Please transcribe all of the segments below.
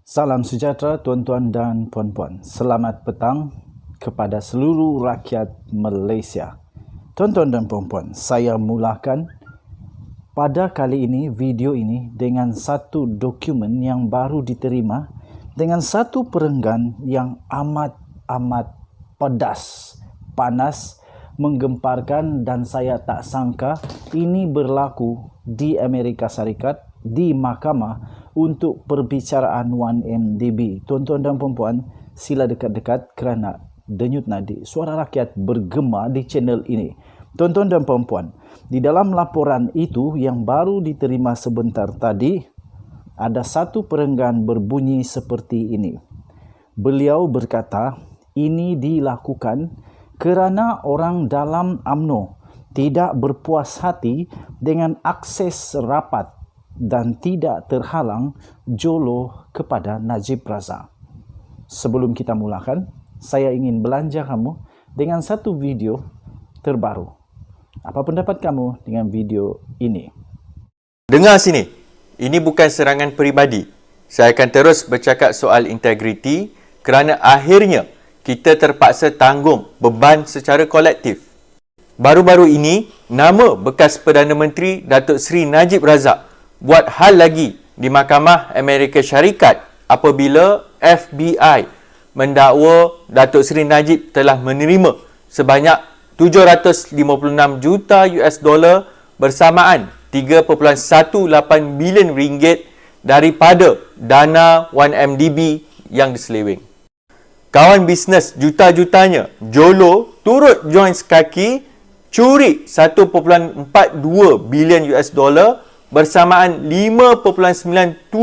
Salam sejahtera tuan-tuan dan puan-puan. Selamat petang kepada seluruh rakyat Malaysia. Tuan-tuan dan puan-puan, saya mulakan pada kali ini video ini dengan satu dokumen yang baru diterima dengan satu perenggan yang amat panas, menggemparkan, dan saya tak sangka ini berlaku di Amerika Syarikat di mahkamah untuk perbicaraan 1MDB. Tuan-tuan dan puan-puan, sila dekat-dekat kerana denyut nadi suara rakyat bergema di channel ini. Tuan-tuan dan puan-puan, di dalam laporan itu yang baru diterima sebentar tadi, ada satu perenggan berbunyi seperti ini. Beliau berkata, ini dilakukan kerana orang dalam UMNO tidak berpuas hati dengan akses rapat dan tidak terhalang jolo kepada Najib Razak. Sebelum kita mulakan, saya ingin belanja kamu dengan satu video terbaru. Apa pendapat kamu dengan video ini? Dengar sini, ini bukan serangan peribadi. Saya akan terus bercakap soal integriti kerana akhirnya kita terpaksa tanggung beban secara kolektif. Baru-baru ini, nama bekas Perdana Menteri Datuk Seri Najib Razak buat hal lagi di Mahkamah Amerika Syarikat apabila FBI mendakwa Datuk Seri Najib telah menerima sebanyak 756 juta US dollar bersamaan 3.18 bilion ringgit daripada dana 1MDB yang diseleweng. Kawan bisnes juta-jutanya jolo turut join sekaki curi 1.42 bilion US dollar bersamaan 5.97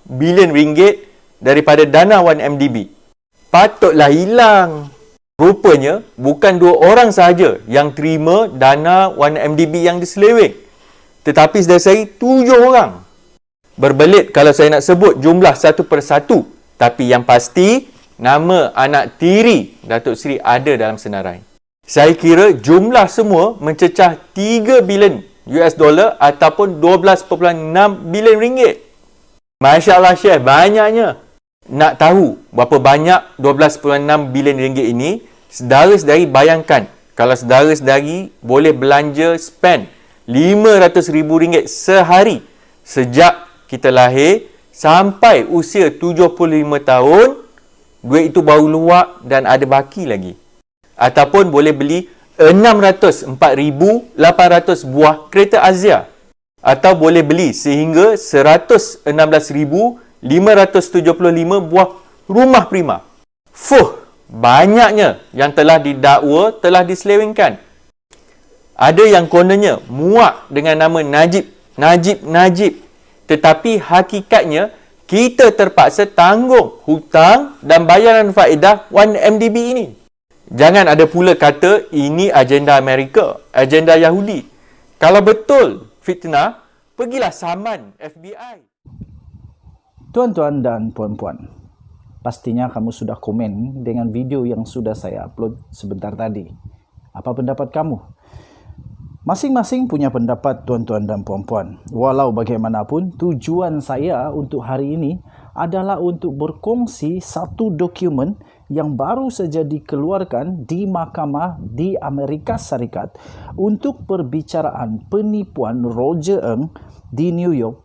bilion ringgit daripada dana 1MDB. Patutlah hilang. Rupanya bukan dua orang sahaja yang terima dana 1MDB yang diseleweng, tetapi sedasari 7 orang. Berbelit kalau saya nak sebut jumlah satu persatu, tapi yang pasti nama anak tiri Datuk Seri ada dalam senarai. Saya kira jumlah semua mencecah 3 bilion US dollar ataupun 12.6 bilion ringgit. Masya Allah Syekh, banyaknya. Nak tahu berapa banyak 12.6 bilion ringgit ini? Saudara-saudari bayangkan kalau saudara-saudari boleh belanja spend RM500,000 sehari sejak kita lahir sampai usia 75 tahun, duit itu baru luak dan ada baki lagi. Ataupun boleh beli 604,800 buah kereta Azia, atau boleh beli sehingga 116,575 buah rumah prima. Banyaknya yang telah didakwa telah diselewengkan. Ada yang kononnya muak dengan nama Najib, tetapi hakikatnya kita terpaksa tanggung hutang dan bayaran faedah 1MDB ini. Jangan ada pula kata ini agenda Amerika, agenda Yahudi. Kalau betul fitnah, pergilah saman FBI. Tuan-tuan dan puan-puan, pastinya kamu sudah komen dengan video yang sudah saya upload sebentar tadi. Apa pendapat kamu? Masing-masing punya pendapat, tuan-tuan dan puan-puan. Walau bagaimanapun, tujuan saya untuk hari ini adalah untuk berkongsi satu dokumen yang baru saja dikeluarkan di mahkamah di Amerika Syarikat untuk perbicaraan penipuan Roger Ng di New York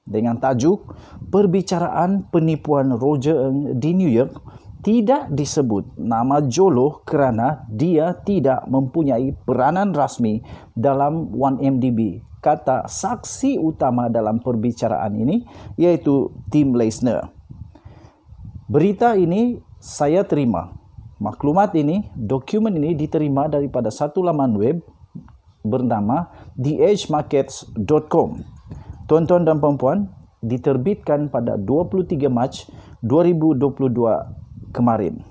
dengan tajuk Perbicaraan Penipuan Roger Ng di New York. Tidak disebut nama jolo kerana dia tidak mempunyai peranan rasmi dalam 1MDB. Kata saksi utama dalam perbicaraan ini iaitu Tim Leisner. Berita ini saya terima. Maklumat ini, dokumen ini diterima daripada satu laman web bernama theedgemarkets.com. Tuan-tuan dan puan-puan, diterbitkan pada 23 Mac 2022 kemarin.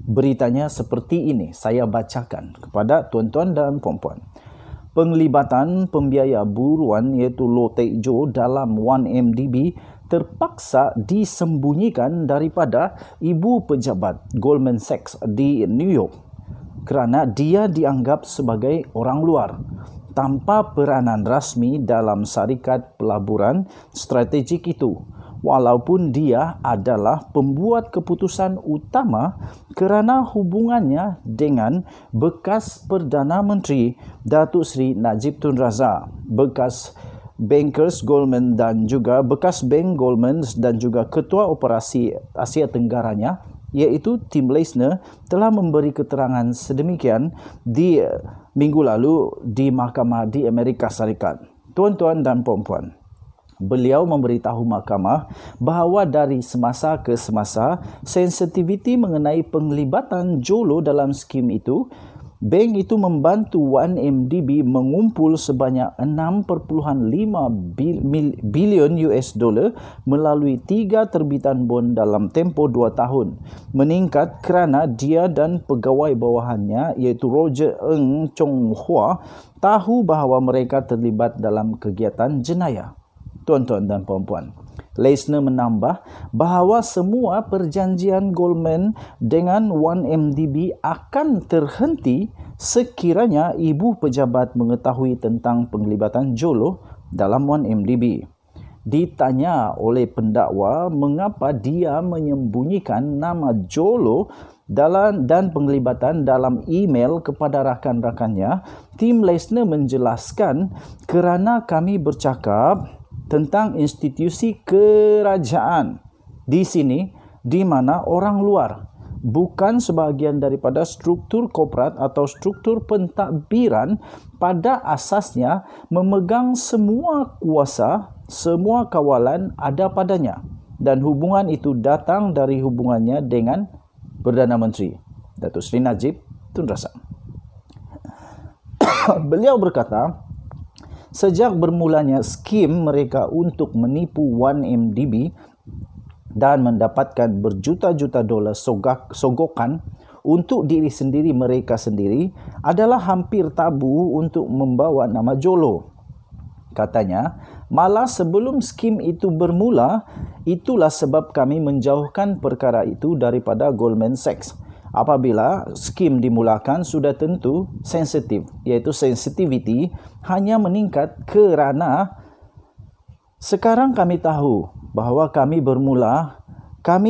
Beritanya seperti ini, saya bacakan kepada tuan-tuan dan puan-puan. Penglibatan pembiaya buruan iaitu Loh Teck Joe dalam 1MDB terpaksa disembunyikan daripada ibu pejabat Goldman Sachs di New York kerana dia dianggap sebagai orang luar tanpa peranan rasmi dalam syarikat pelaburan strategik itu. walaupun dia adalah pembuat keputusan utama kerana hubungannya dengan bekas Perdana Menteri Datuk Seri Najib Tun Razak, bekas Bankers Goldman dan juga bekas Bank Goldman dan juga Ketua Operasi Asia Tenggaranya, iaitu Tim Leisner, telah memberi keterangan sedemikian di minggu lalu di mahkamah di Amerika Syarikat. Tuan-tuan dan puan-puan, beliau memberitahu mahkamah bahawa dari semasa ke semasa sensitiviti mengenai penglibatan Jolo dalam skim itu, bank itu membantu 1MDB mengumpul sebanyak 6.5 bilion US dollar melalui 3 terbitan bond dalam tempoh 2 tahun. Meningkat kerana dia dan pegawai bawahannya iaitu Roger Ng Chong Hua tahu bahawa mereka terlibat dalam kegiatan jenayah. Tuan-tuan dan puan-puan, Leisner menambah bahawa semua perjanjian Goldman dengan 1MDB akan terhenti sekiranya ibu pejabat mengetahui tentang penglibatan Jolo dalam 1MDB. Ditanya oleh pendakwa mengapa dia menyembunyikan nama Jolo dan penglibatan dalam email kepada rakan-rakannya, Tim Leisner menjelaskan kerana kami bercakap tentang institusi kerajaan di sini di mana orang luar, bukan sebahagian daripada struktur korporat atau struktur pentadbiran pada asasnya memegang semua kuasa, semua kawalan ada padanya, dan hubungan itu datang dari hubungannya dengan Perdana Menteri Datuk Seri Najib Tun Razak. Beliau berkata, sejak bermulanya skim mereka untuk menipu 1MDB dan mendapatkan berjuta-juta dolar sogokan untuk diri sendiri mereka sendiri adalah hampir tabu untuk membawa nama Jolo. Katanya, malah sebelum skim itu bermula, itulah sebab kami menjauhkan perkara itu daripada Goldman Sachs. Apabila skim dimulakan, sudah tentu sensitif, iaitu sensitivity hanya meningkat kerana sekarang kami tahu bahawa kami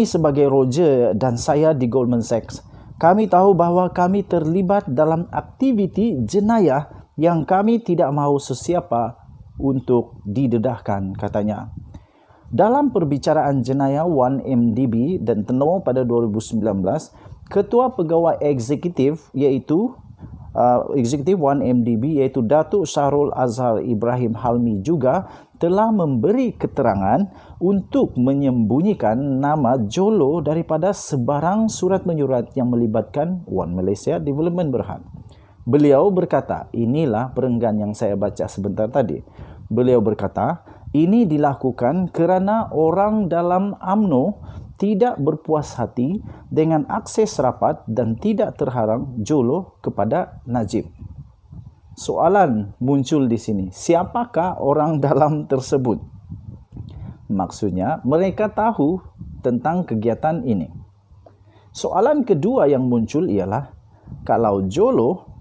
sebagai Roger dan saya di Goldman Sachs, kami tahu bahawa kami terlibat dalam aktiviti jenayah yang kami tidak mahu sesiapa untuk didedahkan, katanya. Dalam perbicaraan jenayah 1MDB dan tenor pada 2019, Ketua Pegawai Eksekutif iaitu Eksekutif 1MDB iaitu Datuk Syahrul Azhar Ibrahim Halmi juga telah memberi keterangan untuk menyembunyikan nama Jolo daripada sebarang surat menyurat yang melibatkan One Malaysia Development Berhad. Beliau berkata, inilah perenggan yang saya baca sebentar tadi. Beliau berkata, ini dilakukan kerana orang dalam UMNO tidak berpuas hati dengan akses rapat dan tidak terharang Jolo kepada Najib. Soalan muncul di sini, siapakah orang dalam tersebut? Maksudnya, mereka tahu tentang kegiatan ini. Soalan kedua yang muncul ialah, kalau Jolo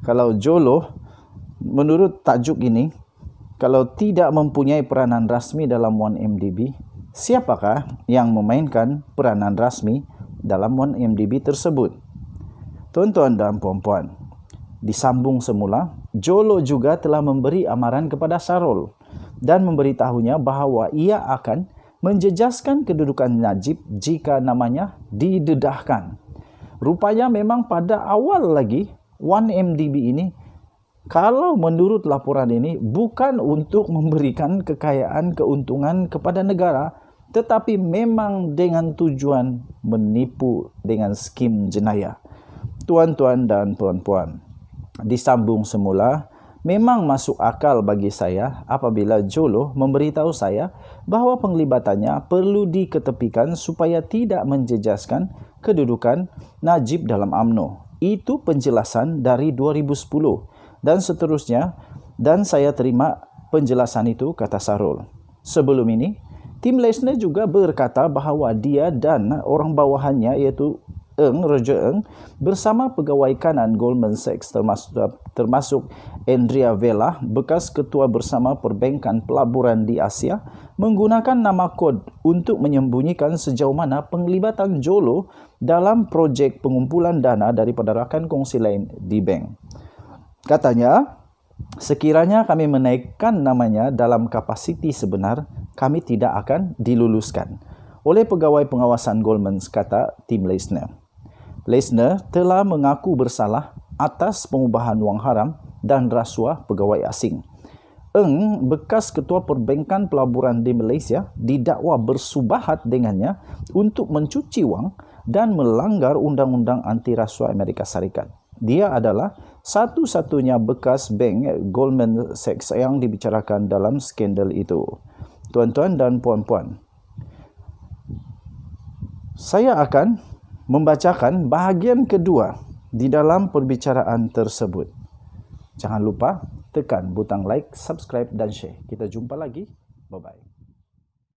kalau Jolo menurut tajuk ini, kalau tidak mempunyai peranan rasmi dalam 1MDB, siapakah yang memainkan peranan rasmi dalam 1MDB tersebut? Tuan-tuan dan puan-puan, disambung semula, Jolo juga telah memberi amaran kepada Syahrul dan memberitahunya bahawa ia akan menjejaskan kedudukan Najib jika namanya didedahkan. Rupanya memang pada awal lagi 1MDB ini, kalau menurut laporan ini, bukan untuk memberikan kekayaan keuntungan kepada negara, tetapi memang dengan tujuan menipu dengan skim jenayah. Tuan-tuan dan puan-puan, disambung semula, memang masuk akal bagi saya apabila Jolo memberitahu saya bahawa penglibatannya perlu diketepikan supaya tidak menjejaskan kedudukan Najib dalam UMNO. Itu penjelasan dari 2010 dan seterusnya, dan saya terima penjelasan itu, kata Syahrul. Sebelum ini, Tim Leisner juga berkata bahawa dia dan orang bawahannya iaitu Roger Ng bersama pegawai kanan Goldman Sachs termasuk Andrea Vela, bekas ketua bersama perbankan pelaburan di Asia, menggunakan nama kod untuk menyembunyikan sejauh mana penglibatan Jolo dalam projek pengumpulan dana daripada rakan kongsi lain di bank. Katanya, sekiranya kami menaikkan namanya dalam kapasiti sebenar, kami tidak akan diluluskan oleh pegawai pengawasan Goldman, kata Tim Leissner. Leissner telah mengaku bersalah atas pengubahan wang haram dan rasuah pegawai asing. Ng, bekas ketua perbankan pelaburan di Malaysia, didakwa bersubahat dengannya untuk mencuci wang dan melanggar undang-undang anti rasuah Amerika Syarikat. Dia adalah satu-satunya bekas bank Goldman Sachs yang dibicarakan dalam skandal itu. Tuan-tuan dan puan-puan, saya akan membacakan bahagian kedua di dalam perbicaraan tersebut. Jangan lupa tekan butang like, subscribe dan share. Kita jumpa lagi. Bye-bye.